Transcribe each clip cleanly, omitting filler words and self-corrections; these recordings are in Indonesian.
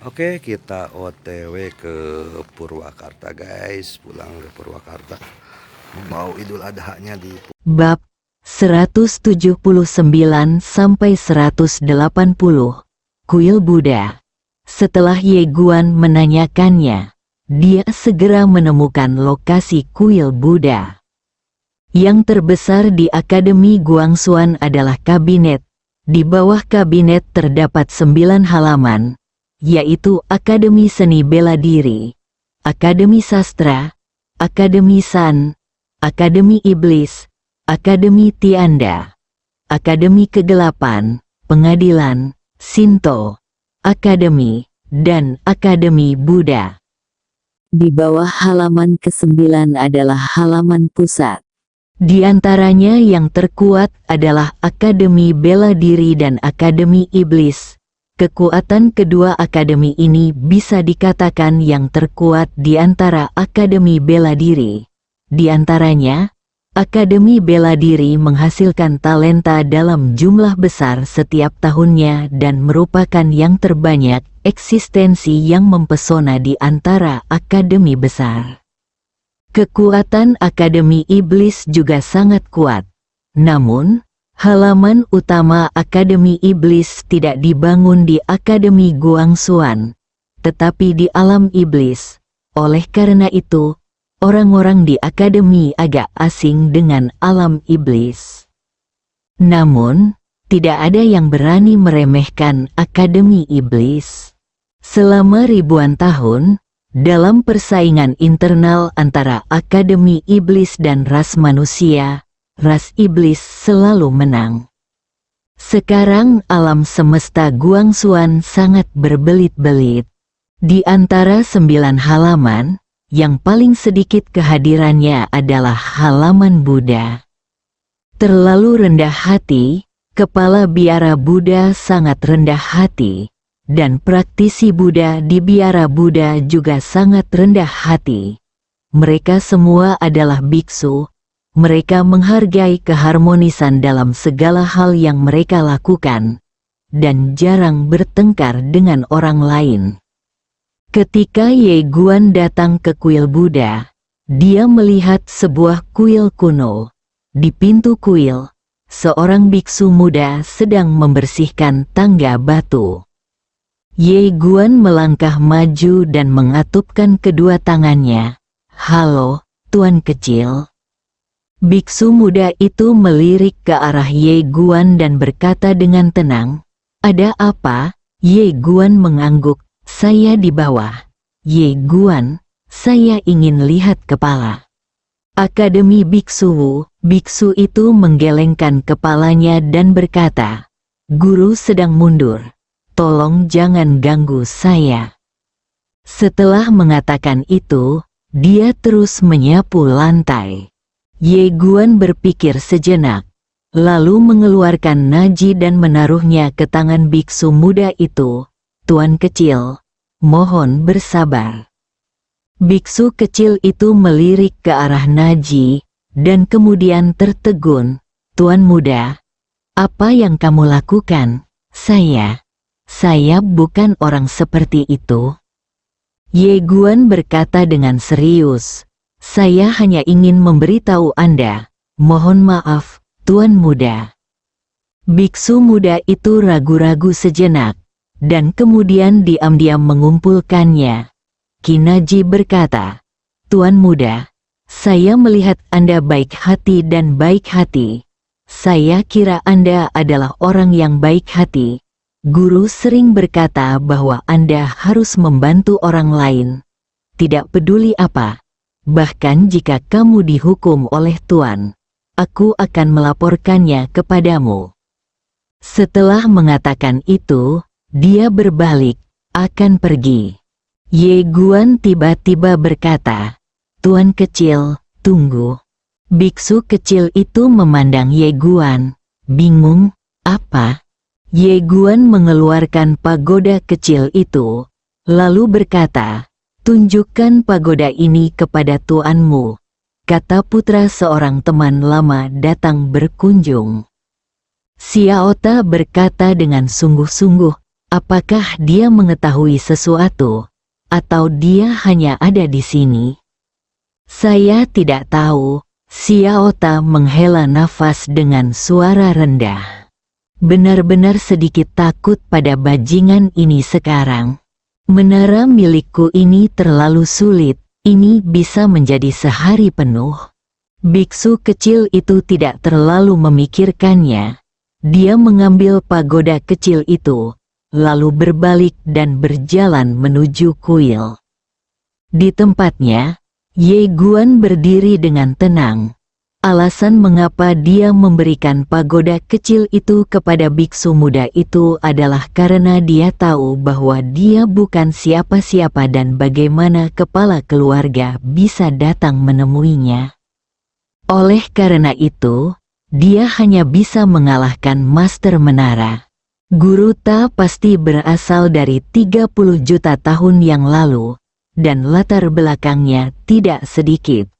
Oke, kita OTW ke Purwakarta, guys. Pulang ke Purwakarta. Mau Idul Adha-nya di Bab 179 sampai 180. Kuil Buddha. Setelah Ye Guan menanyakannya, dia segera menemukan lokasi kuil Buddha. Yang terbesar di Akademi Guangxuan adalah kabinet. Di bawah kabinet terdapat 9 halaman, yaitu Akademi Seni Bela Diri, Akademi Sastra, Akademi San, Akademi Iblis, Akademi Tianda, Akademi Kegelapan, Pengadilan, Shinto, Akademi, dan Akademi Buddha. Di bawah halaman ke-9 adalah halaman pusat. Di antaranya yang terkuat adalah Akademi Bela Diri dan Akademi Iblis. Kekuatan kedua akademi ini bisa dikatakan yang terkuat di antara Akademi Bela Diri. Di antaranya, Akademi Bela Diri menghasilkan talenta dalam jumlah besar setiap tahunnya dan merupakan yang terbanyak eksistensi yang mempesona di antara akademi besar. Kekuatan Akademi Iblis juga sangat kuat. Namun, halaman utama Akademi Iblis tidak dibangun di Akademi Guangxuan, tetapi di alam iblis. Oleh karena itu, orang-orang di akademi agak asing dengan alam iblis. Namun, tidak ada yang berani meremehkan Akademi Iblis. Selama ribuan tahun, dalam persaingan internal antara Akademi Iblis dan ras manusia, ras iblis selalu menang. Sekarang alam semesta Guangxuan sangat berbelit-belit. Di antara 9 halaman, yang paling sedikit kehadirannya adalah halaman Buddha. Terlalu rendah hati, kepala biara Buddha sangat rendah hati, dan praktisi Buddha di biara Buddha juga sangat rendah hati. Mereka semua adalah biksu. Mereka menghargai keharmonisan dalam segala hal yang mereka lakukan, dan jarang bertengkar dengan orang lain. Ketika Ye Guan datang ke kuil Buddha, dia melihat sebuah kuil kuno. Di pintu kuil, seorang biksu muda sedang membersihkan tangga batu. Ye Guan melangkah maju dan mengatupkan kedua tangannya. "Halo, Tuan kecil." Biksu muda itu melirik ke arah Ye Guan dan berkata dengan tenang, "Ada apa?" Ye Guan mengangguk, "Saya di bawah." "Ye Guan, saya ingin lihat kepala." Akademi Biksu. Biksu itu menggelengkan kepalanya dan berkata, "Guru sedang mundur. Tolong jangan ganggu saya." Setelah mengatakan itu, dia terus menyapu lantai. Ye Guan berpikir sejenak, lalu mengeluarkan naji dan menaruhnya ke tangan biksu muda itu. "Tuan kecil, mohon bersabar." Biksu kecil itu melirik ke arah naji, dan kemudian tertegun. "Tuan muda, apa yang kamu lakukan?" Saya bukan orang seperti itu." Ye Guan berkata dengan serius, "Saya hanya ingin memberitahu Anda. Mohon maaf, Tuan muda." Biksu muda itu ragu-ragu sejenak, dan kemudian diam-diam mengumpulkannya. Kinaji berkata, "Tuan muda, saya melihat Anda baik hati dan baik hati. Saya kira Anda adalah orang yang baik hati. Guru sering berkata bahwa Anda harus membantu orang lain, tidak peduli apa. Bahkan jika kamu dihukum oleh Tuan, aku akan melaporkannya kepadamu." Setelah mengatakan itu, dia berbalik, akan pergi. Ye Guan tiba-tiba berkata, "Tuan kecil, tunggu." Biksu kecil itu memandang Ye Guan, bingung, "Apa?" Ye Guan mengeluarkan pagoda kecil itu, lalu berkata, "Tunjukkan pagoda ini kepada tuanmu," kata putra seorang teman lama datang berkunjung. Xiaota berkata dengan sungguh-sungguh, Apakah dia mengetahui sesuatu, atau dia hanya ada di sini? Saya tidak tahu. Xiao Ta menghela nafas dengan suara rendah. Benar-benar sedikit takut pada bajingan ini sekarang. Menara milikku ini terlalu sulit, ini bisa menjadi sehari penuh. Biksu kecil itu tidak terlalu memikirkannya. Dia mengambil pagoda kecil itu, lalu berbalik dan berjalan menuju kuil. Di tempatnya, Ye Guan berdiri dengan tenang. Alasan mengapa dia memberikan pagoda kecil itu kepada biksu muda itu adalah karena dia tahu bahwa dia bukan siapa-siapa dan bagaimana kepala keluarga bisa datang menemuinya. Oleh karena itu, dia hanya bisa mengalahkan Master Menara. Guru Ta pasti berasal dari 30 juta tahun yang lalu, dan latar belakangnya tidak sedikit.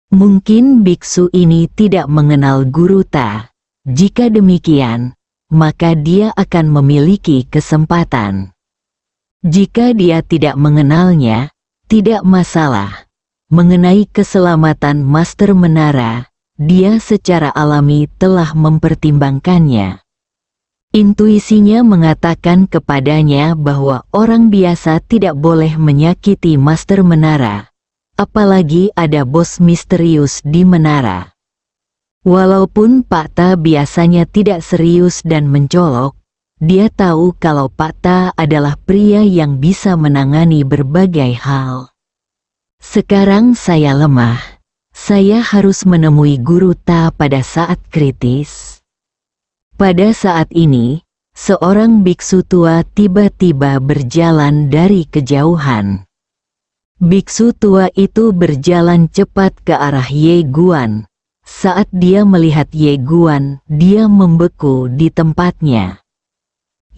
Mungkin biksu ini tidak mengenal Guru Ta. Jika demikian, maka dia akan memiliki kesempatan. Jika dia tidak mengenalnya, tidak masalah. Mengenai keselamatan Master Menara, dia secara alami telah mempertimbangkannya. Intuisinya mengatakan kepadanya bahwa orang biasa tidak boleh menyakiti Master Menara, apalagi ada bos misterius di menara. Walaupun Pak Ta biasanya tidak serius dan mencolok, dia tahu kalau Pak Ta adalah pria yang bisa menangani berbagai hal. Sekarang saya lemah, saya harus menemui Guru Ta pada saat kritis. Pada saat ini, seorang biksu tua tiba-tiba berjalan dari kejauhan. Biksu tua itu berjalan cepat ke arah Ye Guan. Saat dia melihat Ye Guan, dia membeku di tempatnya.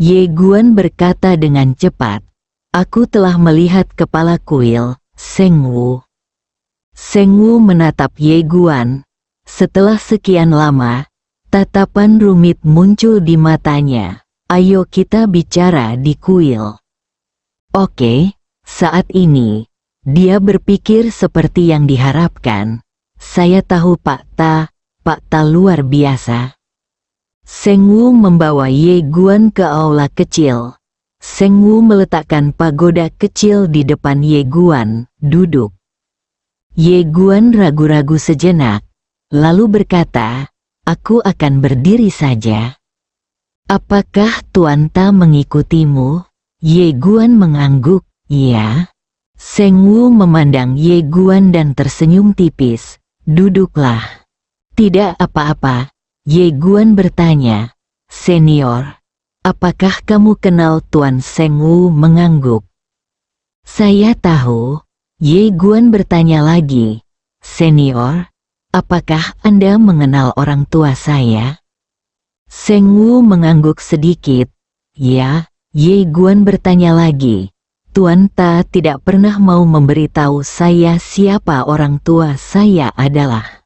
Ye Guan berkata dengan cepat, "Aku telah melihat kepala kuil, Seng Wu." Seng Wu menatap Ye Guan. Setelah sekian lama, tatapan rumit muncul di matanya. "Ayo kita bicara di kuil." Oke, saat ini, dia berpikir seperti yang diharapkan. "Saya tahu Pak Ta luar biasa." Seng Wu membawa Ye Guan ke aula kecil. Seng Wu meletakkan pagoda kecil di depan Ye Guan, duduk. Ye Guan ragu-ragu sejenak, lalu berkata, "Aku akan berdiri saja." "Apakah Tuan Ta mengikutimu?" Ye Guan mengangguk, "Iya." Seng Wu memandang Ye Guan dan tersenyum tipis. "Duduklah." "Tidak apa-apa." Ye Guan bertanya, "Senior, apakah kamu kenal Tuan?" Seng Wu mengangguk. "Saya tahu." Ye Guan bertanya lagi, "Senior, apakah Anda mengenal orang tua saya?" Seng Wu mengangguk sedikit. "Ya." Ye Guan bertanya lagi, "Tuan Ta tidak pernah mau memberitahu saya siapa orang tua saya adalah."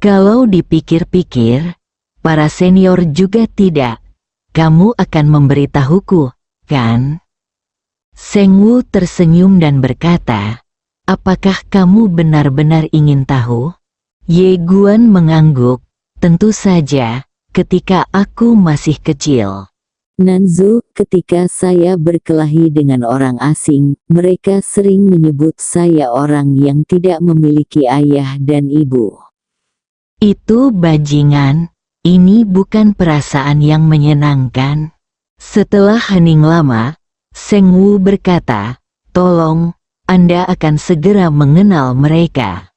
Kalau dipikir-pikir, para senior juga tidak. "Kamu akan memberitahuku, kan?" Seng Wu tersenyum dan berkata, "Apakah kamu benar-benar ingin tahu?" Ye Guan mengangguk, "Tentu saja, ketika aku masih kecil. Nanzu, ketika saya berkelahi dengan orang asing, mereka sering menyebut saya orang yang tidak memiliki ayah dan ibu." "Itu bajingan, ini bukan perasaan yang menyenangkan." Setelah hening lama, Seng Wu berkata, "Tolong, Anda akan segera mengenal mereka."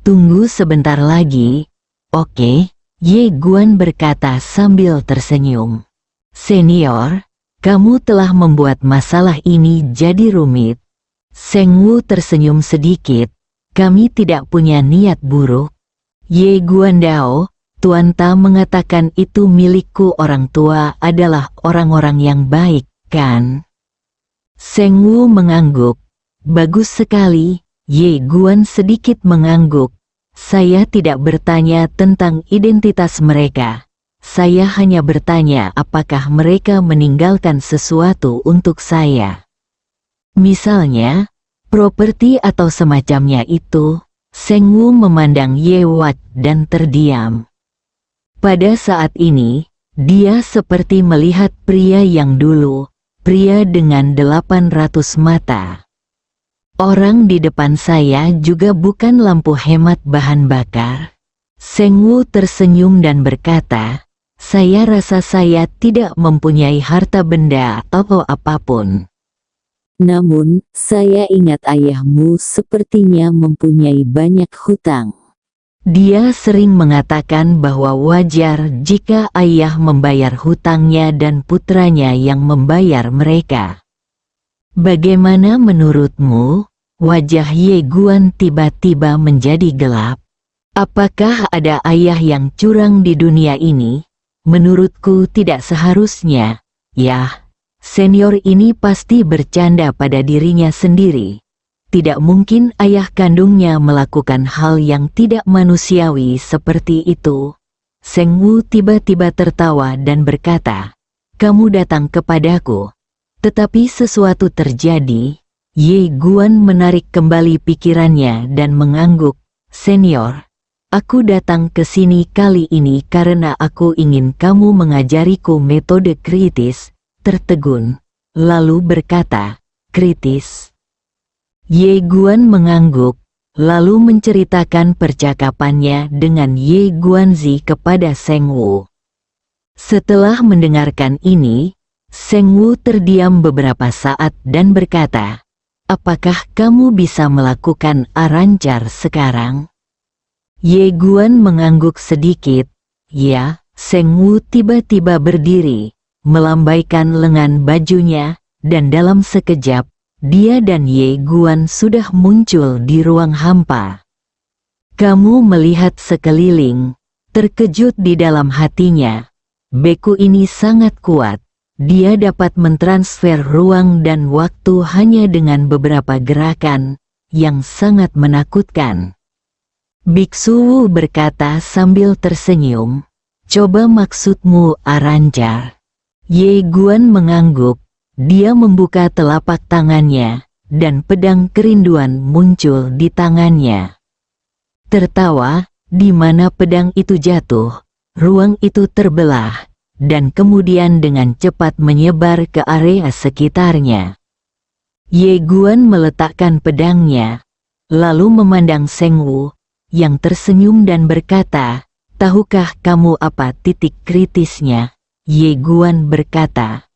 "Tunggu sebentar lagi." "Oke," Ye Guan berkata sambil tersenyum. "Senior, kamu telah membuat masalah ini jadi rumit." Seng Wu tersenyum sedikit. "Kami tidak punya niat buruk." "Ye Guan Dao, Tuan Ta mengatakan itu milikku, orang tua adalah orang-orang yang baik, kan?" Seng Wu mengangguk. "Bagus sekali." Ye Guan sedikit mengangguk. "Saya tidak bertanya tentang identitas mereka. Saya hanya bertanya apakah mereka meninggalkan sesuatu untuk saya. Misalnya, properti atau semacamnya itu. Seng Wu memandang Ye Wat dan terdiam. Pada saat ini, dia seperti melihat pria yang dulu, pria dengan 800 mata. Orang di depan saya juga bukan lampu hemat bahan bakar. Seng Wu tersenyum dan berkata, saya rasa saya tidak mempunyai harta benda atau apapun. Namun, saya ingat ayahmu sepertinya mempunyai banyak hutang. Dia sering mengatakan bahwa wajar jika ayah membayar hutangnya dan putranya yang membayar mereka. Bagaimana menurutmu? Wajah Ye Guan tiba-tiba menjadi gelap. Apakah ada ayah yang curang di dunia ini? Menurutku tidak seharusnya. Yah. Senior ini pasti bercanda pada dirinya sendiri. Tidak mungkin ayah kandungnya melakukan hal yang tidak manusiawi seperti itu. Seng Wu tiba-tiba tertawa dan berkata, kamu datang kepadaku. Tetapi sesuatu terjadi. Ye Guan menarik kembali pikirannya dan mengangguk. Senior, aku datang ke sini kali ini karena aku ingin kamu mengajariku metode kritis. Tertegun, lalu berkata, kritis. Ye Guan mengangguk, lalu menceritakan percakapannya dengan Ye Guanzi kepada Seng Wu. Setelah mendengarkan ini, Seng Wu terdiam beberapa saat dan berkata, apakah kamu bisa melakukan arancar sekarang? Ye Guan mengangguk sedikit. Ya, Seng Wu tiba-tiba berdiri, melambaikan lengan bajunya, dan dalam sekejap, dia dan Ye Guan sudah muncul di ruang hampa. Kamu melihat sekeliling, terkejut di dalam hatinya. Beku ini sangat kuat, dia dapat mentransfer ruang dan waktu hanya dengan beberapa gerakan, yang sangat menakutkan. Biksu Wu berkata sambil tersenyum, coba maksudmu arancar. Ye Guan mengangguk, dia membuka telapak tangannya, dan pedang kerinduan muncul di tangannya. Tertawa, di mana pedang itu jatuh, ruang itu terbelah, dan kemudian dengan cepat menyebar ke area sekitarnya. Ye Guan meletakkan pedangnya, lalu memandang Seng Wu, yang tersenyum dan berkata, tahukah kamu apa titik kritisnya? Ye Guan berkata,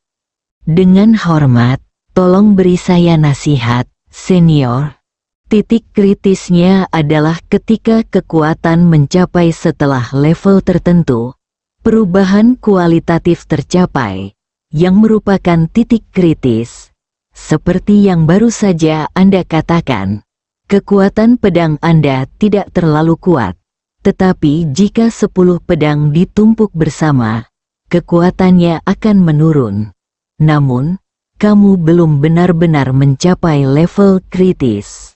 dengan hormat, tolong beri saya nasihat, senior. Titik kritisnya adalah ketika kekuatan mencapai setelah level tertentu, perubahan kualitatif tercapai, yang merupakan titik kritis. Seperti yang baru saja Anda katakan, kekuatan pedang Anda tidak terlalu kuat, tetapi jika 10 pedang ditumpuk bersama, kekuatannya akan menurun. Namun, kamu belum benar-benar mencapai level kritis.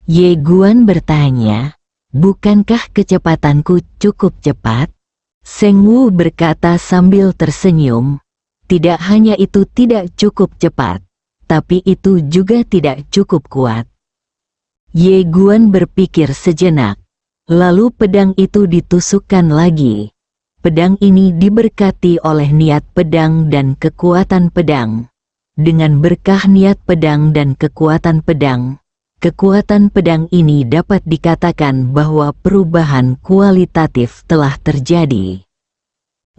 Ye Guan bertanya, bukankah kecepatanku cukup cepat? Seng Wu berkata sambil tersenyum, tidak hanya itu tidak cukup cepat, tapi itu juga tidak cukup kuat. Ye Guan berpikir sejenak, lalu pedang itu ditusukkan lagi. Pedang ini diberkati oleh niat pedang dan kekuatan pedang. Dengan berkah niat pedang dan kekuatan pedang ini dapat dikatakan bahwa perubahan kualitatif telah terjadi.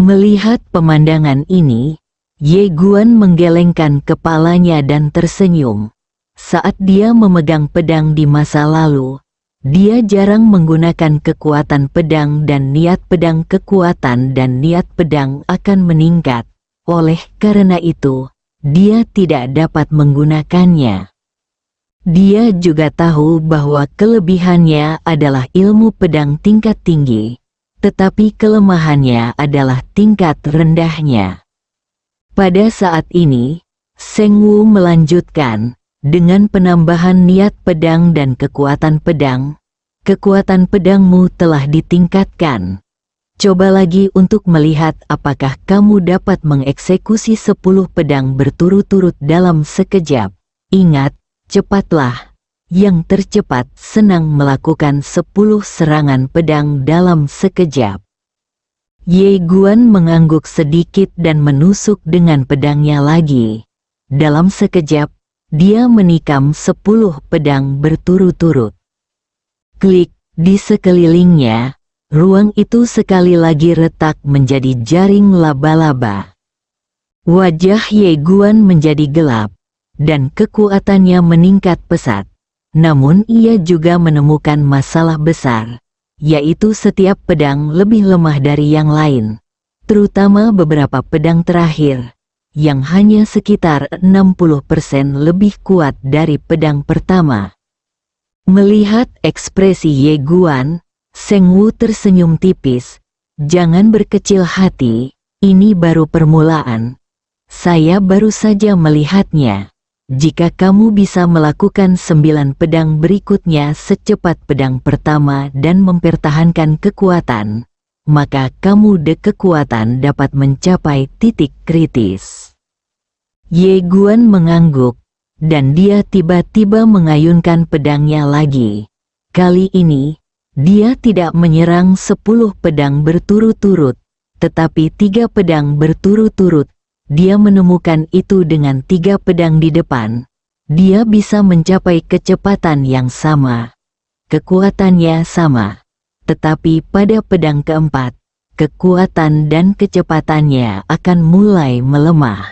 Melihat pemandangan ini, Ye Guan menggelengkan kepalanya dan tersenyum. Saat dia memegang pedang di masa lalu, dia jarang menggunakan kekuatan pedang dan niat pedang. Kekuatan dan niat pedang akan meningkat. Oleh karena itu, dia tidak dapat menggunakannya. Dia juga tahu bahwa kelebihannya adalah ilmu pedang tingkat tinggi, tetapi kelemahannya adalah tingkat rendahnya. Pada saat ini, Seng Wu melanjutkan, dengan penambahan niat pedang dan kekuatan pedangmu telah ditingkatkan. Coba lagi untuk melihat apakah kamu dapat mengeksekusi 10 pedang berturut-turut dalam sekejap. Ingat, cepatlah. Yang tercepat senang melakukan 10 serangan pedang dalam sekejap. Ye Guan mengangguk sedikit dan menusuk dengan pedangnya lagi. Dalam sekejap, dia menikam 10 pedang berturut-turut. Klik, di sekelilingnya, ruang itu sekali lagi retak menjadi jaring laba-laba. Wajah Ye Guan menjadi gelap, dan kekuatannya meningkat pesat. Namun ia juga menemukan masalah besar, yaitu setiap pedang lebih lemah dari yang lain, terutama beberapa pedang terakhir, yang hanya sekitar 60% lebih kuat dari pedang pertama. Melihat ekspresi Ye Guan, Seng Wu tersenyum tipis. Jangan berkecil hati, ini baru permulaan. Saya baru saja melihatnya. Jika kamu bisa melakukan 9 pedang berikutnya secepat pedang pertama dan mempertahankan kekuatan, maka kamu kekuatan dapat mencapai titik kritis. Ye Guan mengangguk, dan dia tiba-tiba mengayunkan pedangnya lagi. Kali ini, dia tidak menyerang 10 pedang berturut-turut, tetapi 3 pedang berturut-turut. Dia menemukan itu dengan 3 pedang di depan. Dia bisa mencapai kecepatan yang sama. Kekuatannya sama. Tetapi pada pedang keempat, kekuatan dan kecepatannya akan mulai melemah.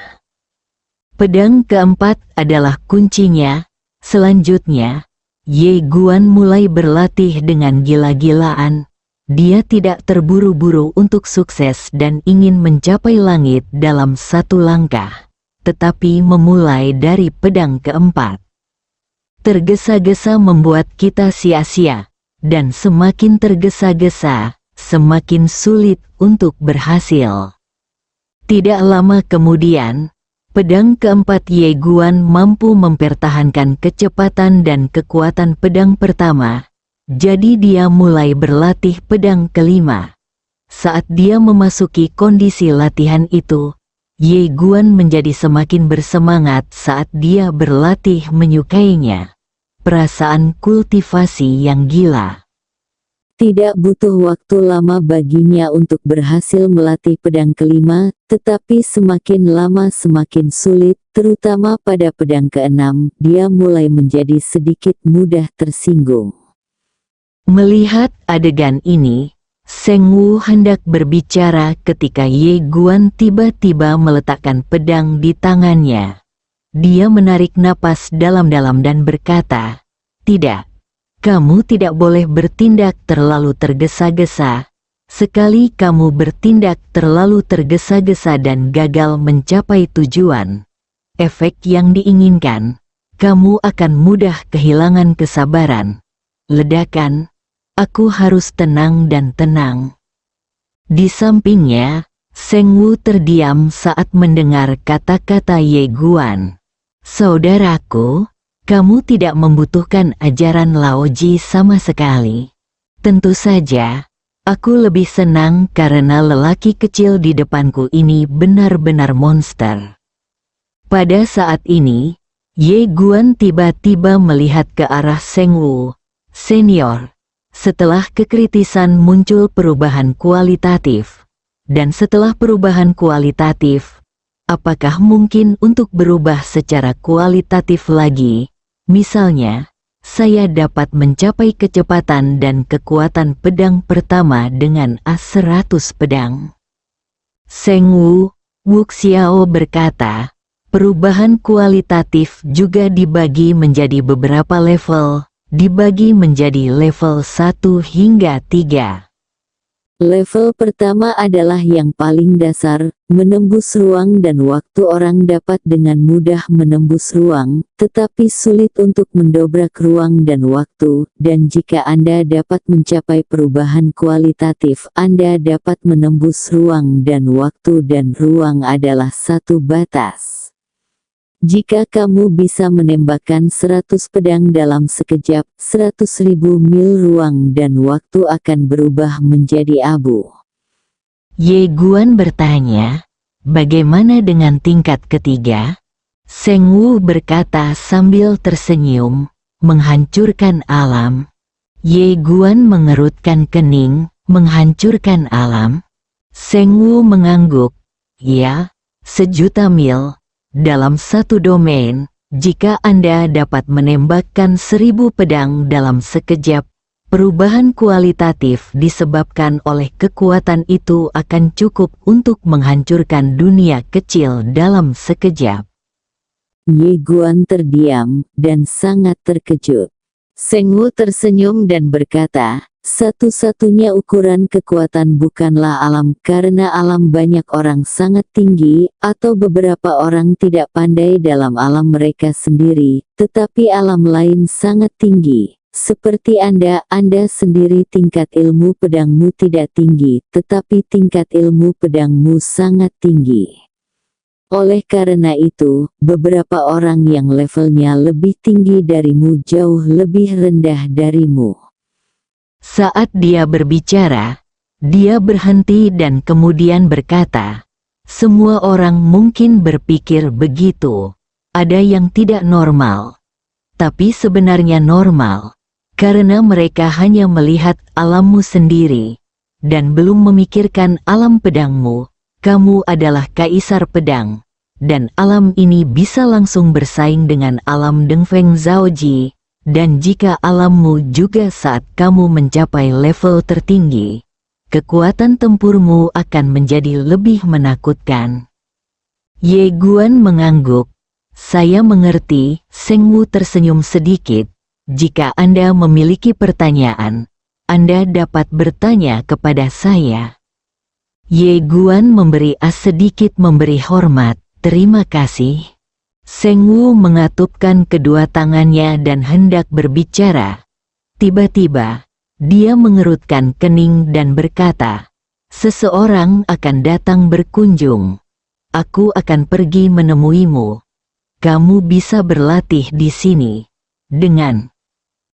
Pedang keempat adalah kuncinya. Selanjutnya, Ye Guan mulai berlatih dengan gila-gilaan. Dia tidak terburu-buru untuk sukses dan ingin mencapai langit dalam satu langkah, tetapi memulai dari pedang keempat. Tergesa-gesa membuat kita sia-sia, dan semakin tergesa-gesa, semakin sulit untuk berhasil. Tidak lama kemudian, pedang keempat Ye Guan mampu mempertahankan kecepatan dan kekuatan pedang pertama, jadi dia mulai berlatih pedang kelima. Saat dia memasuki kondisi latihan itu, Ye Guan menjadi semakin bersemangat saat dia berlatih menyukainya. Perasaan kultivasi yang gila. Tidak butuh waktu lama baginya untuk berhasil melatih pedang kelima, tetapi semakin lama semakin sulit, terutama pada pedang keenam, dia mulai menjadi sedikit mudah tersinggung. Melihat adegan ini, Seng Wu hendak berbicara ketika Ye Guan tiba-tiba meletakkan pedang di tangannya. Dia menarik napas dalam-dalam dan berkata, "Tidak. Kamu tidak boleh bertindak terlalu tergesa-gesa. Sekali kamu bertindak terlalu tergesa-gesa dan gagal mencapai tujuan, efek yang diinginkan, kamu akan mudah kehilangan kesabaran. Ledakan, aku harus tenang dan tenang." Di sampingnya, Seng Wu terdiam saat mendengar kata-kata Ye Guan. "Saudaraku, kamu tidak membutuhkan ajaran Laoji sama sekali. Tentu saja, aku lebih senang karena lelaki kecil di depanku ini benar-benar monster." Pada saat ini, Ye Guan tiba-tiba melihat ke arah Seng Wu, senior. Setelah kekritisan muncul perubahan kualitatif. Dan setelah perubahan kualitatif, apakah mungkin untuk berubah secara kualitatif lagi? Misalnya, saya dapat mencapai kecepatan dan kekuatan pedang pertama dengan A100 pedang. Seng Wu, Wu Xiao berkata, perubahan kualitatif juga dibagi menjadi beberapa level, dibagi menjadi level 1 hingga 3. Level pertama adalah yang paling dasar, menembus ruang dan waktu. Orang dapat dengan mudah menembus ruang, tetapi sulit untuk mendobrak ruang dan waktu, dan jika Anda dapat mencapai perubahan kualitatif, Anda dapat menembus ruang dan waktu, dan ruang adalah satu batas. Jika kamu bisa menembakkan 100 pedang dalam sekejap, 100.000 mil ruang dan waktu akan berubah menjadi abu. Ye Guan bertanya, bagaimana dengan tingkat ketiga? Seng Wu berkata sambil tersenyum, menghancurkan alam. Ye Guan mengerutkan kening, menghancurkan alam. Seng Wu mengangguk, ya, 1.000.000 mil. Dalam satu domain, jika Anda dapat menembakkan 1.000 pedang dalam sekejap, perubahan kualitatif disebabkan oleh kekuatan itu akan cukup untuk menghancurkan dunia kecil dalam sekejap. Ye Guan terdiam dan sangat terkejut. Seng Wu tersenyum dan berkata, satu-satunya ukuran kekuatan bukanlah alam karena alam banyak orang sangat tinggi atau beberapa orang tidak pandai dalam alam mereka sendiri, tetapi alam lain sangat tinggi. Seperti Anda sendiri tingkat ilmu pedangmu tidak tinggi, tetapi tingkat ilmu pedangmu sangat tinggi. Oleh karena itu, beberapa orang yang levelnya lebih tinggi darimu jauh lebih rendah darimu. Saat dia berbicara, dia berhenti dan kemudian berkata, semua orang mungkin berpikir begitu. Ada yang tidak normal. Tapi sebenarnya normal. Karena mereka hanya melihat alammu sendiri, dan belum memikirkan alam pedangmu. Kamu adalah kaisar pedang, dan alam ini bisa langsung bersaing dengan alam Dengfeng Zaoji, dan jika alammu juga saat kamu mencapai level tertinggi, kekuatan tempurmu akan menjadi lebih menakutkan. Ye Guan mengangguk, saya mengerti. Seng Wu tersenyum sedikit, jika Anda memiliki pertanyaan, Anda dapat bertanya kepada saya. Ye Guan sedikit memberi hormat. Terima kasih. Seng Wu mengatupkan kedua tangannya dan hendak berbicara. Tiba-tiba, dia mengerutkan kening dan berkata, seseorang akan datang berkunjung. Aku akan pergi menemuimu. Kamu bisa berlatih di sini. Dengan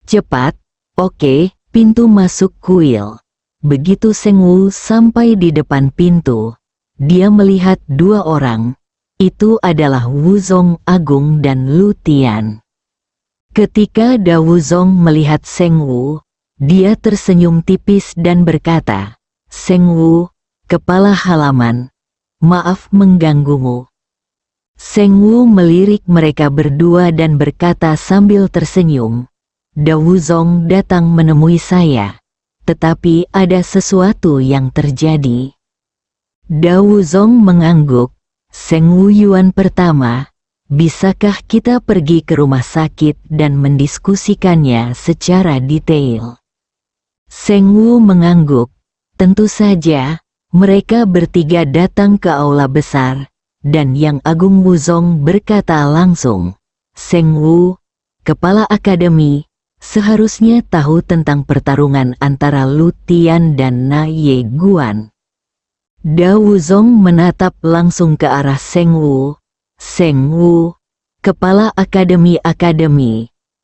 cepat, oke, pintu masuk kuil. Begitu Seng Wu sampai di depan pintu, dia melihat dua orang. Itu adalah Wu Zong Agung dan Lu Tian. Ketika Da Wuzong melihat Seng Wu, dia tersenyum tipis dan berkata, Seng Wu, kepala halaman, maaf mengganggumu. Seng Wu melirik mereka berdua dan berkata sambil tersenyum, Da Wuzong datang menemui saya, tetapi ada sesuatu yang terjadi. Da Wuzong mengangguk. Seng Wu Yuan pertama, bisakah kita pergi ke rumah sakit dan mendiskusikannya secara detail? Seng Wu mengangguk, tentu saja. Mereka bertiga datang ke aula besar, dan Yang Agung Wuzong berkata langsung, Seng Wu, kepala akademi, seharusnya tahu tentang pertarungan antara Lu Tian dan Na Ye Guan. Da Wuzong menatap langsung ke arah Seng Wu. Seng Wu, kepala akademi,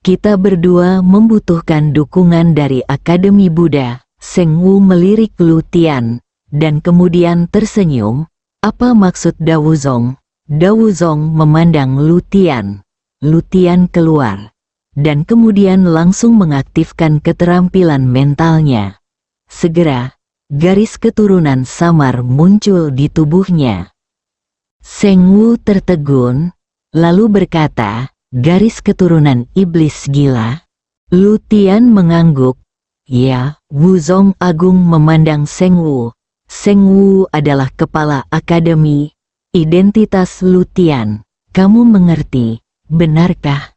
kita berdua membutuhkan dukungan dari Akademi Buddha. Seng Wu melirik Lu Tian, dan kemudian tersenyum. Apa maksud Da Wuzong? Da Wuzong memandang Lu Tian. Lu Tian keluar, dan kemudian langsung mengaktifkan keterampilan mentalnya. Segera, garis keturunan samar muncul di tubuhnya. Seng Wu tertegun, lalu berkata, garis keturunan iblis gila. Lu Tian mengangguk. Ya, Wuzong Agung memandang Seng Wu. Seng Wu adalah kepala akademi. Identitas Lu Tian, kamu mengerti, benarkah?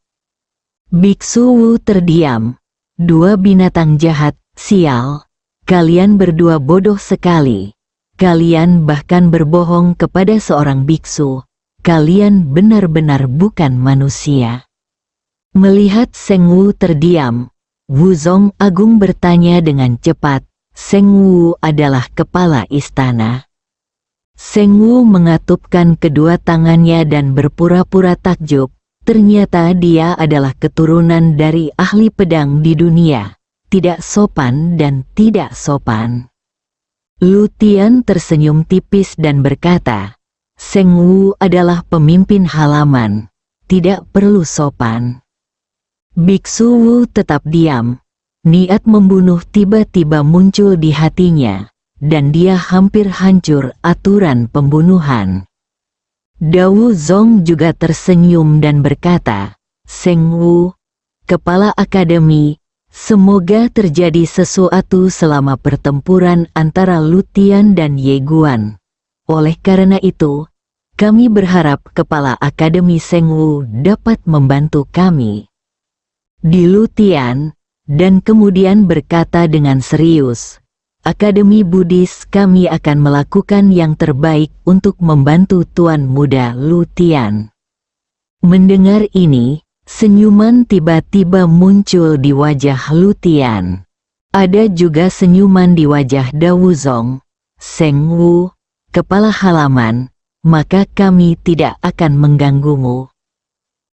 Biksu Wu terdiam. Dua binatang jahat, sial. Kalian berdua bodoh sekali. Kalian bahkan berbohong kepada seorang biksu. Kalian benar-benar bukan manusia. Melihat Seng Wu terdiam, Wuzong Agung bertanya dengan cepat, Seng Wu adalah kepala istana. Seng Wu mengatupkan kedua tangannya dan berpura-pura takjub. Ternyata dia adalah keturunan dari ahli pedang di dunia. Tidak sopan dan tidak sopan. Lu Tian tersenyum tipis dan berkata, Seng Wu adalah pemimpin halaman, tidak perlu sopan. Biksu Wu tetap diam. Niat membunuh tiba-tiba muncul di hatinya, dan dia hampir hancur aturan pembunuhan. Dawu Zong juga tersenyum dan berkata, Seng Wu, kepala akademi, semoga terjadi sesuatu selama pertempuran antara Lu Tian dan Ye Guan. Oleh karena itu, kami berharap kepala akademi Seng Wu dapat membantu kami. Di Lu Tian, dan kemudian berkata dengan serius, Akademi Buddhis kami akan melakukan yang terbaik untuk membantu Tuan Muda Lu Tian. Mendengar ini, senyuman tiba-tiba muncul di wajah Lu Tian. Ada juga senyuman di wajah Dawu Zong. Seng Wu, kepala halaman, maka kami tidak akan mengganggumu.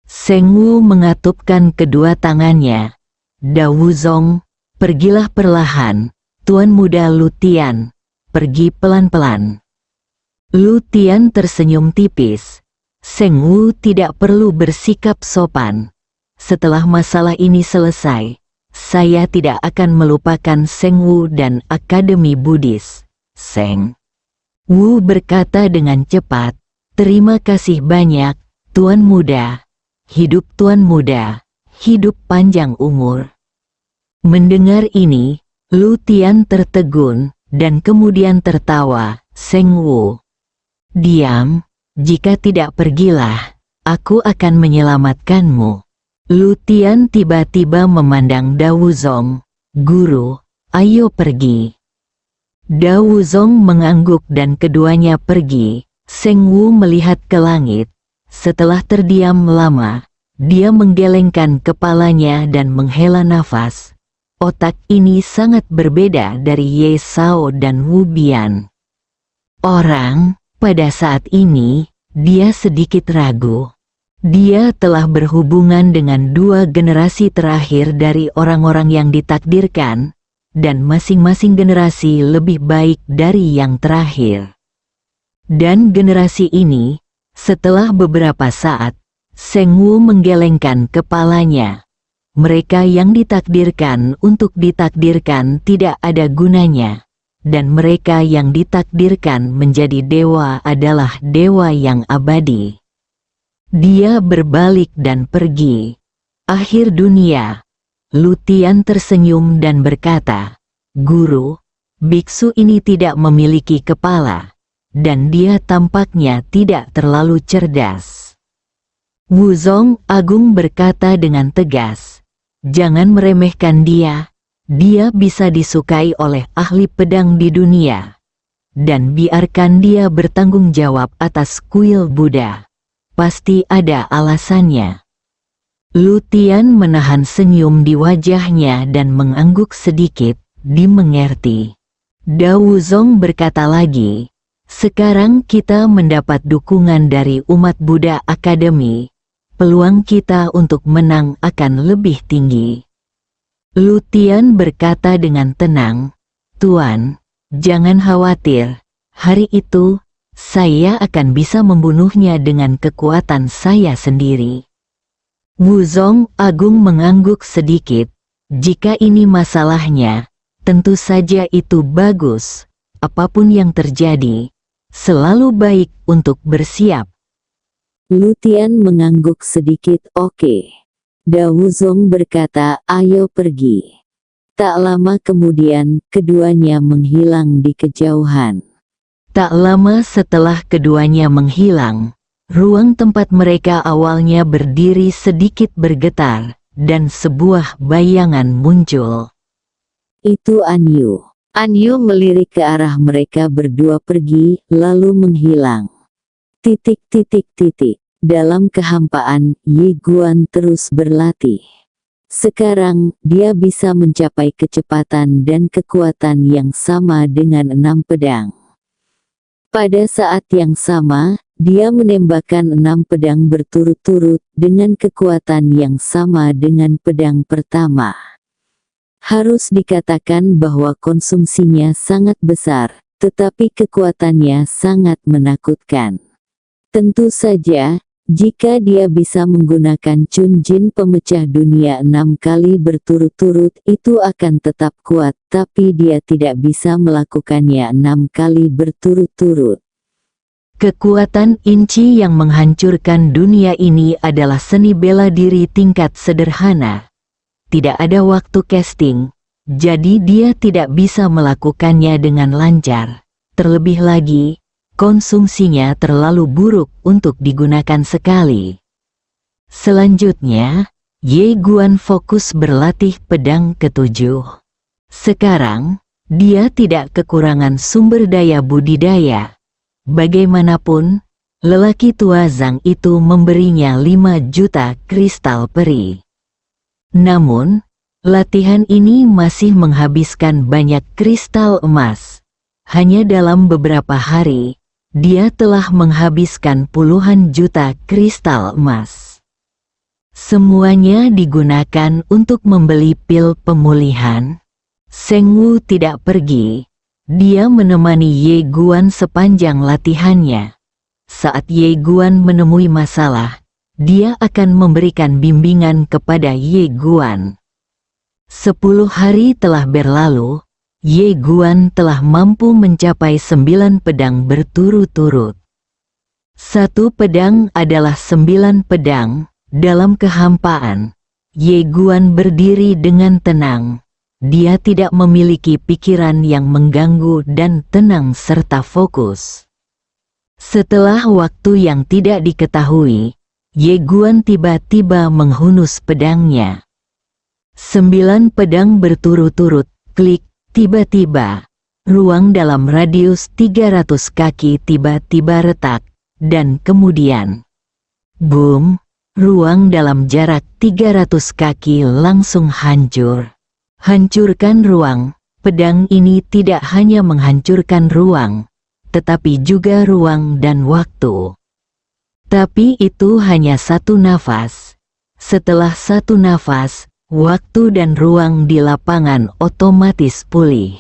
Seng Wu mengatupkan kedua tangannya. Dawu Zong, pergilah perlahan, Tuan Muda Lu Tian, pergi pelan-pelan. Lu Tian tersenyum tipis. Seng Wu tidak perlu bersikap sopan. Setelah masalah ini selesai, saya tidak akan melupakan Seng Wu dan Akademi Buddhis. Seng Wu berkata dengan cepat, terima kasih banyak, Tuan Muda. Hidup Tuan Muda, hidup panjang umur. Mendengar ini, Lu Tian tertegun, dan kemudian tertawa. Seng Wu, diam. Jika tidak pergilah, aku akan menyelamatkanmu. Lu Tian tiba-tiba memandang Dawu Zong. Guru, ayo pergi. Dawu Zong mengangguk dan keduanya pergi. Seng Wu melihat ke langit. Setelah terdiam lama, dia menggelengkan kepalanya dan menghela nafas. Otak ini sangat berbeda dari Ye Sao dan Wu Bian. Pada saat ini, dia sedikit ragu. Dia telah berhubungan dengan dua generasi terakhir dari orang-orang yang ditakdirkan, dan masing-masing generasi lebih baik dari yang terakhir. Dan generasi ini, setelah beberapa saat, Seng Wu menggelengkan kepalanya. Mereka yang ditakdirkan untuk ditakdirkan tidak ada gunanya. Dan mereka yang ditakdirkan menjadi dewa adalah dewa yang abadi. Dia berbalik dan pergi. Akhir dunia. Lu Tian tersenyum dan berkata, Guru, biksu ini tidak memiliki kepala, dan dia tampaknya tidak terlalu cerdas. Wu Zong Agung berkata dengan tegas, jangan meremehkan dia. Dia bisa disukai oleh ahli pedang di dunia. Dan biarkan dia bertanggung jawab atas kuil Buddha. Pasti ada alasannya. Lu Tian menahan senyum di wajahnya dan mengangguk sedikit, dimengerti. Dawu Zong berkata lagi, sekarang kita mendapat dukungan dari umat Buddha Akademi. Peluang kita untuk menang akan lebih tinggi. Lu Tian berkata dengan tenang, Tuan, jangan khawatir, hari itu, saya akan bisa membunuhnya dengan kekuatan saya sendiri. Wu Zong Agung mengangguk sedikit, jika ini masalahnya, tentu saja itu bagus, apapun yang terjadi, selalu baik untuk bersiap. Lu Tian mengangguk sedikit, oke. Dawu Zong berkata, ayo pergi. Tak lama kemudian, keduanya menghilang di kejauhan. Tak lama setelah keduanya menghilang, ruang tempat mereka awalnya berdiri sedikit bergetar, dan sebuah bayangan muncul. Itu Anyu. Anyu melirik ke arah mereka berdua pergi, lalu menghilang. Dalam kehampaan, Ye Guan terus berlatih. Sekarang, dia bisa mencapai kecepatan dan kekuatan yang sama dengan 6 pedang. Pada saat yang sama, dia menembakkan 6 pedang berturut-turut dengan kekuatan yang sama dengan pedang pertama. Harus dikatakan bahwa konsumsinya sangat besar, tetapi kekuatannya sangat menakutkan. Tentu saja, jika dia bisa menggunakan Chun Jin pemecah dunia 6 kali berturut-turut itu akan tetap kuat, tapi dia tidak bisa melakukannya 6 kali berturut-turut. Kekuatan inci yang menghancurkan dunia ini adalah seni bela diri tingkat sederhana. Tidak ada waktu casting, jadi dia tidak bisa melakukannya dengan lancar. Terlebih lagi, konsumsinya terlalu buruk untuk digunakan sekali. Selanjutnya, Ye Guan fokus berlatih pedang ketujuh. Sekarang, dia tidak kekurangan sumber daya budidaya. Bagaimanapun, lelaki tua Zhang itu memberinya 5 juta kristal peri. Namun, latihan ini masih menghabiskan banyak kristal emas. Hanya dalam beberapa hari, dia telah menghabiskan puluhan juta kristal emas. Semuanya digunakan untuk membeli pil pemulihan. Seng Wu tidak pergi. Dia menemani Ye Guan sepanjang latihannya. Saat Ye Guan menemui masalah, dia akan memberikan bimbingan kepada Ye Guan. 10 hari telah berlalu, Ye Guan telah mampu mencapai 9 pedang berturut-turut. 1 pedang adalah 9 pedang. Dalam kehampaan, Ye Guan berdiri dengan tenang. Dia tidak memiliki pikiran yang mengganggu dan tenang serta fokus. Setelah waktu yang tidak diketahui, Ye Guan tiba-tiba menghunus pedangnya. 9 pedang berturut-turut, klik, tiba-tiba. Ruang dalam radius 300 kaki tiba-tiba retak, dan kemudian, boom, ruang dalam jarak 300 kaki langsung hancur. Hancurkan ruang. Pedang ini tidak hanya menghancurkan ruang, tetapi juga ruang dan waktu. Tapi itu hanya 1 nafas. Setelah 1 nafas, waktu dan ruang di lapangan otomatis pulih.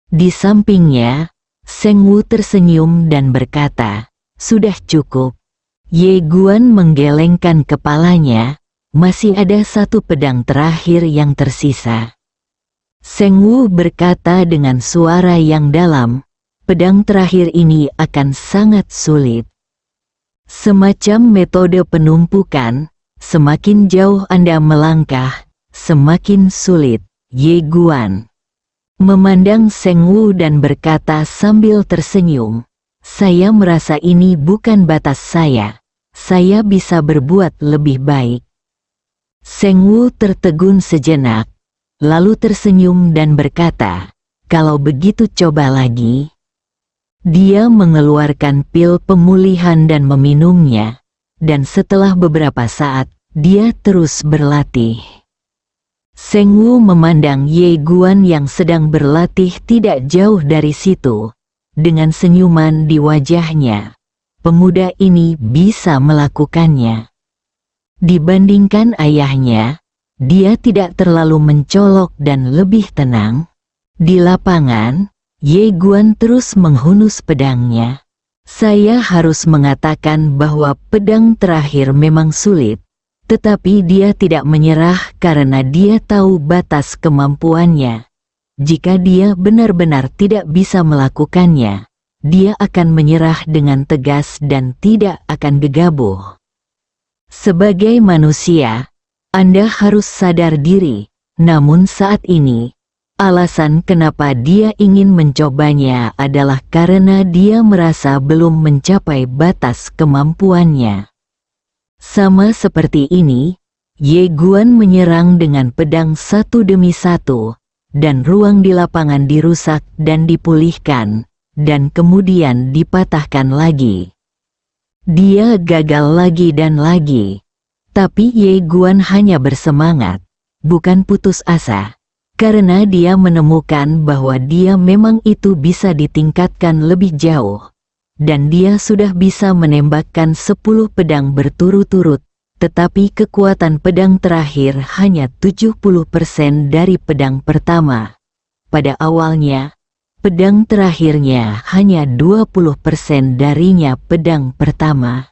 Di sampingnya, Seng Wu tersenyum dan berkata, "Sudah cukup." Ye Guan menggelengkan kepalanya. Masih ada 1 pedang terakhir yang tersisa. Seng Wu berkata dengan suara yang dalam, pedang terakhir ini akan sangat sulit. Semacam metode penumpukan, semakin jauh Anda melangkah, semakin sulit. Ye Guan memandang Seng Wu dan berkata sambil tersenyum, "Saya merasa ini bukan batas saya. Saya bisa berbuat lebih baik." Seng Wu tertegun sejenak, lalu tersenyum dan berkata, "Kalau begitu coba lagi." Dia mengeluarkan pil pemulihan dan meminumnya, dan setelah beberapa saat, dia terus berlatih. Seng Wu memandang Ye Guan yang sedang berlatih tidak jauh dari situ. Dengan senyuman di wajahnya, pemuda ini bisa melakukannya. Dibandingkan ayahnya, dia tidak terlalu mencolok dan lebih tenang. Di lapangan, Ye Guan terus menghunus pedangnya. Saya harus mengatakan bahwa pedang terakhir memang sulit, tetapi dia tidak menyerah karena dia tahu batas kemampuannya. Jika dia benar-benar tidak bisa melakukannya, dia akan menyerah dengan tegas dan tidak akan gegabah. Sebagai manusia, Anda harus sadar diri, namun saat ini, alasan kenapa dia ingin mencobanya adalah karena dia merasa belum mencapai batas kemampuannya. Sama seperti ini, Ye Guan menyerang dengan pedang 1 demi 1, dan ruang di lapangan dirusak dan dipulihkan, dan kemudian dipatahkan lagi. Dia gagal lagi dan lagi. Tapi Ye Guan hanya bersemangat, bukan putus asa, karena dia menemukan bahwa dia memang itu bisa ditingkatkan lebih jauh. Dan dia sudah bisa menembakkan 10 pedang berturut-turut, tetapi kekuatan pedang terakhir hanya 70% dari pedang pertama. Pada awalnya, pedang terakhirnya hanya 20% darinya pedang pertama.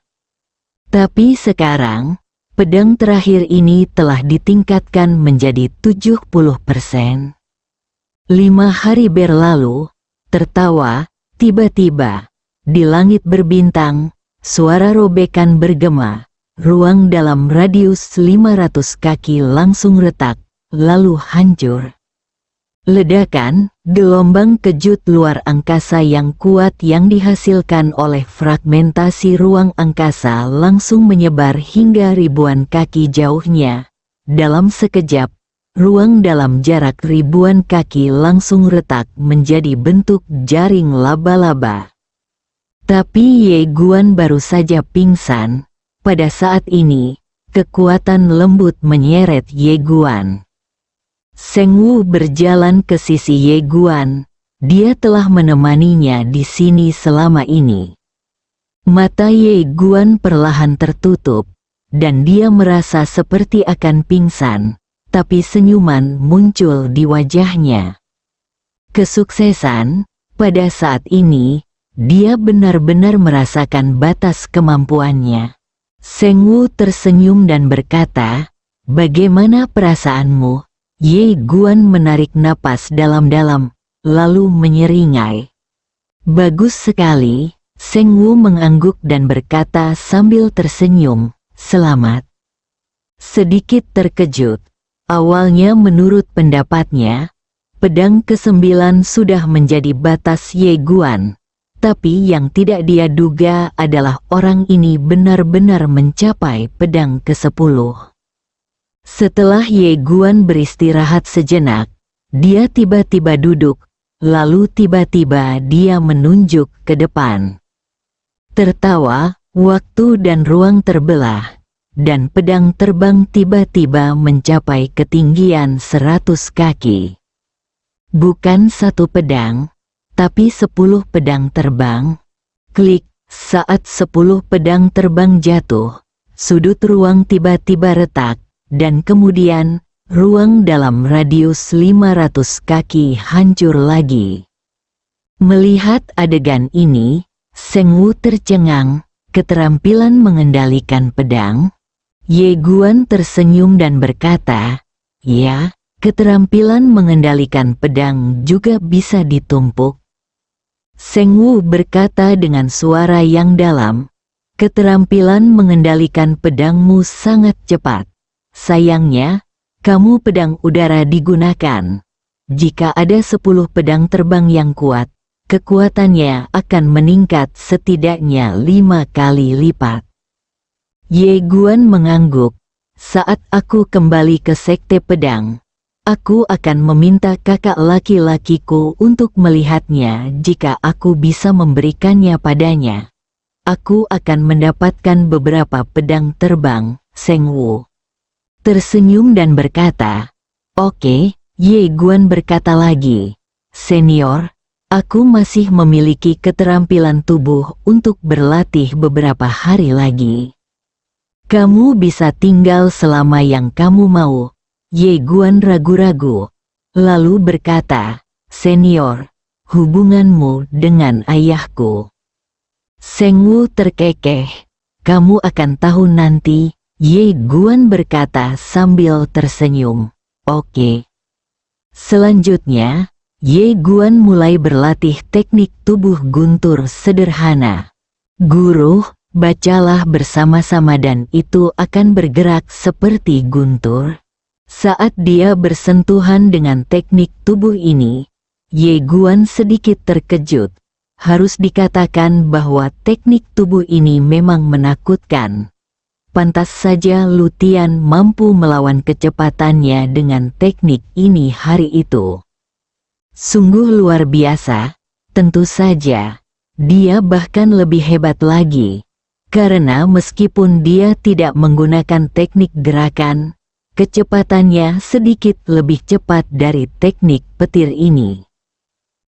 Tapi sekarang, pedang terakhir ini telah ditingkatkan menjadi 70%. 5 hari berlalu, tertawa, tiba-tiba, di langit berbintang, suara robekan bergema, ruang dalam radius 500 kaki langsung retak, lalu hancur. Ledakan, gelombang kejut luar angkasa yang kuat yang dihasilkan oleh fragmentasi ruang angkasa langsung menyebar hingga ribuan kaki jauhnya. Dalam sekejap, ruang dalam jarak ribuan kaki langsung retak menjadi bentuk jaring laba-laba. Tapi Ye Guan baru saja pingsan. Pada saat ini, kekuatan lembut menyeret Ye Guan. Seng Wu berjalan ke sisi Ye Guan. Dia telah menemaninya di sini selama ini. Mata Ye Guan perlahan tertutup, dan dia merasa seperti akan pingsan, tapi senyuman muncul di wajahnya. Kesuksesan, pada saat ini, dia benar-benar merasakan batas kemampuannya. Seng Wu tersenyum dan berkata, "Bagaimana perasaanmu?" Ye Guan menarik napas dalam-dalam, lalu menyeringai. "Bagus sekali," Seng Wu mengangguk dan berkata sambil tersenyum, "Selamat." Sedikit terkejut, awalnya menurut pendapatnya, pedang ke-9 sudah menjadi batas Ye Guan. Tapi yang tidak dia duga adalah orang ini benar-benar mencapai pedang ke-10. Setelah Ye Guan beristirahat sejenak, dia tiba-tiba duduk, lalu tiba-tiba dia menunjuk ke depan. Tertawa, waktu dan ruang terbelah, dan pedang terbang tiba-tiba mencapai ketinggian 100 kaki. Bukan satu pedang, tapi 10 pedang terbang. Klik, saat 10 pedang terbang jatuh, sudut ruang tiba-tiba retak, dan kemudian, ruang dalam radius 500 kaki hancur lagi. Melihat adegan ini, Seng Wu tercengang. Keterampilan mengendalikan pedang? Ye Guan tersenyum dan berkata, "Ya, keterampilan mengendalikan pedang juga bisa ditumpuk." Seng Wu berkata dengan suara yang dalam, "Keterampilan mengendalikan pedangmu sangat cepat. Sayangnya, kamu pedang udara digunakan. Jika ada 10 pedang terbang yang kuat, kekuatannya akan meningkat setidaknya 5 kali lipat." Ye Guan mengangguk. "Saat aku kembali ke sekte pedang, aku akan meminta kakak laki-lakiku untuk melihatnya. Jika aku bisa memberikannya padanya, aku akan mendapatkan beberapa pedang terbang." Seng Wu tersenyum dan berkata, "Oke." Ye Guan berkata lagi, "Senior, aku masih memiliki keterampilan tubuh untuk berlatih beberapa hari lagi. Kamu bisa tinggal selama yang kamu mau." Ye Guan ragu-ragu, lalu berkata, "Senior, hubunganmu dengan ayahku." Seng Wu terkekeh, "Kamu akan tahu nanti." Ye Guan berkata sambil tersenyum, "Oke." Selanjutnya, Ye Guan mulai berlatih teknik tubuh guntur sederhana. "Guru, bacalah bersama-sama dan itu akan bergerak seperti guntur." Saat dia bersentuhan dengan teknik tubuh ini, Ye Guan sedikit terkejut. Harus dikatakan bahwa teknik tubuh ini memang menakutkan. Pantas saja Lu Tian mampu melawan kecepatannya dengan teknik ini hari itu. Sungguh luar biasa, tentu saja. Dia bahkan lebih hebat lagi. Karena meskipun dia tidak menggunakan teknik gerakan, kecepatannya sedikit lebih cepat dari teknik petir ini.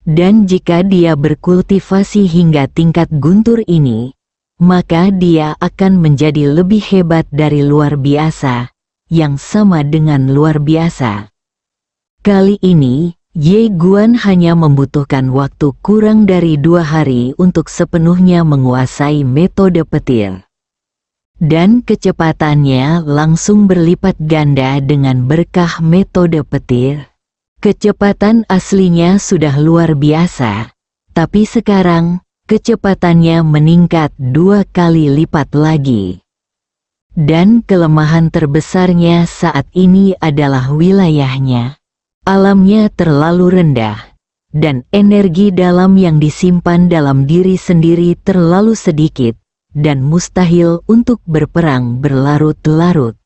Dan jika dia berkultivasi hingga tingkat guntur ini, maka dia akan menjadi lebih hebat dari luar biasa, yang sama dengan luar biasa. Kali ini, Ye Guan hanya membutuhkan waktu kurang dari 2 hari untuk sepenuhnya menguasai metode petir. Dan kecepatannya langsung berlipat ganda dengan berkah metode petir. Kecepatan aslinya sudah luar biasa, tapi sekarang kecepatannya meningkat 2 kali lipat lagi. Dan kelemahan terbesarnya saat ini adalah wilayahnya. Alamnya terlalu rendah, dan energi dalam yang disimpan dalam diri sendiri terlalu sedikit, dan mustahil untuk berperang berlarut-larut.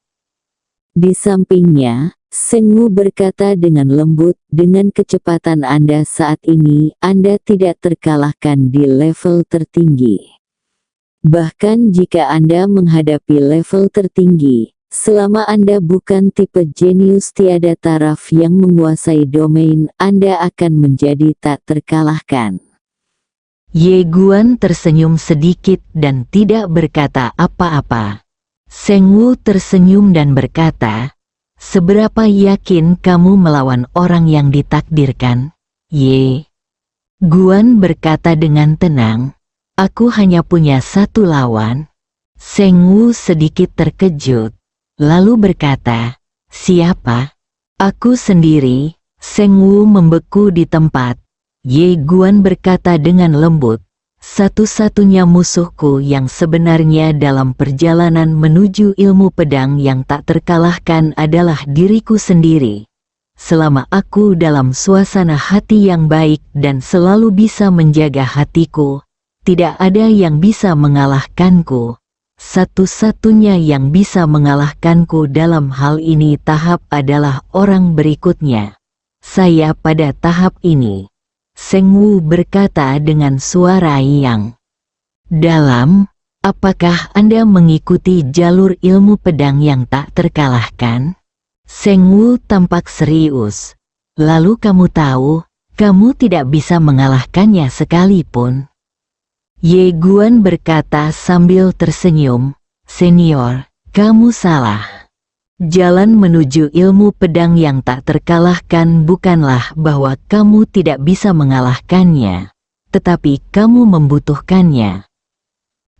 Di sampingnya, Seng Wu berkata dengan lembut, dengan kecepatan Anda saat ini, Anda tidak terkalahkan di level tertinggi. Bahkan jika Anda menghadapi level tertinggi, selama Anda bukan tipe jenius tiada taraf yang menguasai domain, Anda akan menjadi tak terkalahkan. Ye Guan tersenyum sedikit dan tidak berkata apa-apa. Seng Wu tersenyum dan berkata, "Seberapa yakin kamu melawan orang yang ditakdirkan?" Ye Guan berkata dengan tenang, "Aku hanya punya satu lawan." Seng Wu sedikit terkejut, lalu berkata, "Siapa?" "Aku sendiri." Seng Wu membeku di tempat. Ye Guan berkata dengan lembut, "Satu-satunya musuhku yang sebenarnya dalam perjalanan menuju ilmu pedang yang tak terkalahkan adalah diriku sendiri. Selama aku dalam suasana hati yang baik dan selalu bisa menjaga hatiku, tidak ada yang bisa mengalahkanku. Satu-satunya yang bisa mengalahkanku dalam hal ini tahap adalah orang berikutnya. Saya pada tahap ini." Seng Wu berkata dengan suara yang dalam, "Apakah Anda mengikuti jalur ilmu pedang yang tak terkalahkan?" Seng Wu tampak serius. "Lalu kamu tahu, kamu tidak bisa mengalahkannya sekalipun." Ye Guan berkata sambil tersenyum, "Senior, kamu salah. Jalan menuju ilmu pedang yang tak terkalahkan bukanlah bahwa kamu tidak bisa mengalahkannya, tetapi kamu membutuhkannya.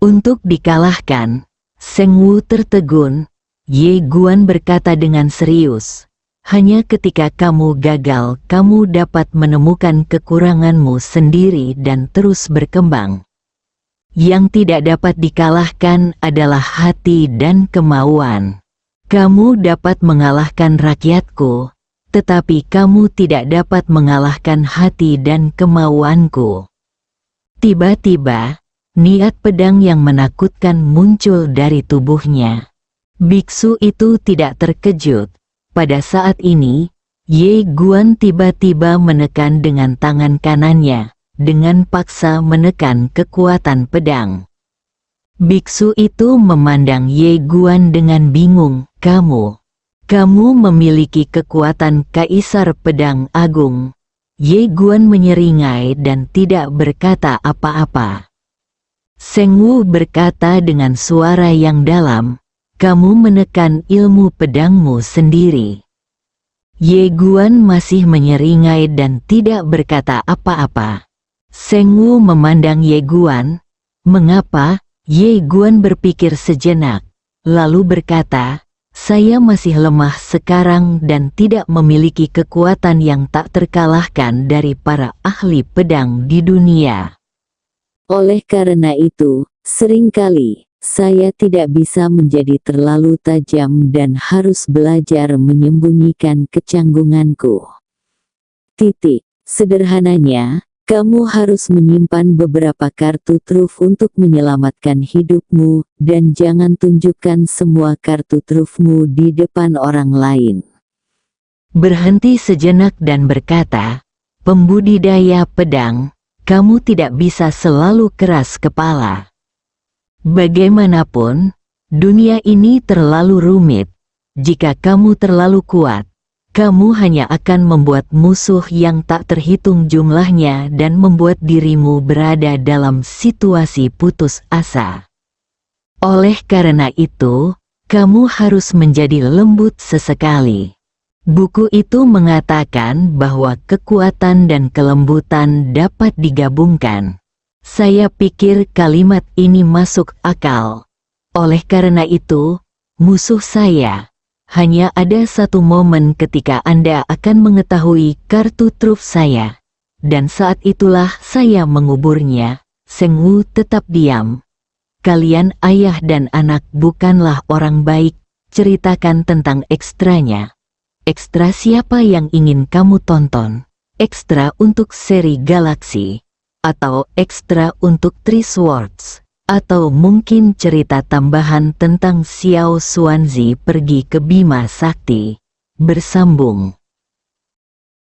Untuk dikalahkan." Seng Wu tertegun. Ye Guan berkata dengan serius, "Hanya ketika kamu gagal kamu dapat menemukan kekuranganmu sendiri dan terus berkembang. Yang tidak dapat dikalahkan adalah hati dan kemauan. Kamu dapat mengalahkan rakyatku, tetapi kamu tidak dapat mengalahkan hati dan kemauanku." Tiba-tiba, niat pedang yang menakutkan muncul dari tubuhnya. Biksu itu tidak terkejut. Pada saat ini, Ye Guan tiba-tiba menekan dengan tangan kanannya, dengan paksa menekan kekuatan pedang. Biksu itu memandang Ye Guan dengan bingung. Kamu memiliki kekuatan Kaisar Pedang Agung." Ye Guan menyeringai dan tidak berkata apa-apa. Seng Wu berkata dengan suara yang dalam, "Kamu menekan ilmu pedangmu sendiri." Ye Guan masih menyeringai dan tidak berkata apa-apa. Seng Wu memandang Ye Guan. "Mengapa?" Ye Guan berpikir sejenak, lalu berkata, "Saya masih lemah sekarang dan tidak memiliki kekuatan yang tak terkalahkan dari para ahli pedang di dunia. Oleh karena itu, seringkali saya tidak bisa menjadi terlalu tajam dan harus belajar menyembunyikan kecanggunganku. Sederhananya, kamu harus menyimpan beberapa kartu truf untuk menyelamatkan hidupmu, dan jangan tunjukkan semua kartu trufmu di depan orang lain." Berhenti sejenak dan berkata, "Pembudidaya pedang, kamu tidak bisa selalu keras kepala. Bagaimanapun, dunia ini terlalu rumit. Jika kamu terlalu kuat, kamu hanya akan membuat musuh yang tak terhitung jumlahnya dan membuat dirimu berada dalam situasi putus asa. Oleh karena itu, kamu harus menjadi lembut sesekali. Buku itu mengatakan bahwa kekuatan dan kelembutan dapat digabungkan. Saya pikir kalimat ini masuk akal. Oleh karena itu, musuh saya, hanya ada satu momen ketika Anda akan mengetahui kartu truf saya. Dan saat itulah saya menguburnya. Seng Wu tetap diam. Kalian ayah dan anak bukanlah orang baik, ceritakan tentang ekstranya. Ekstra siapa yang ingin kamu tonton? Ekstra untuk seri Galaxy? Atau ekstra untuk Three Swords? Atau mungkin cerita tambahan tentang Xiao Xuanzi pergi ke Bima Sakti? Bersambung.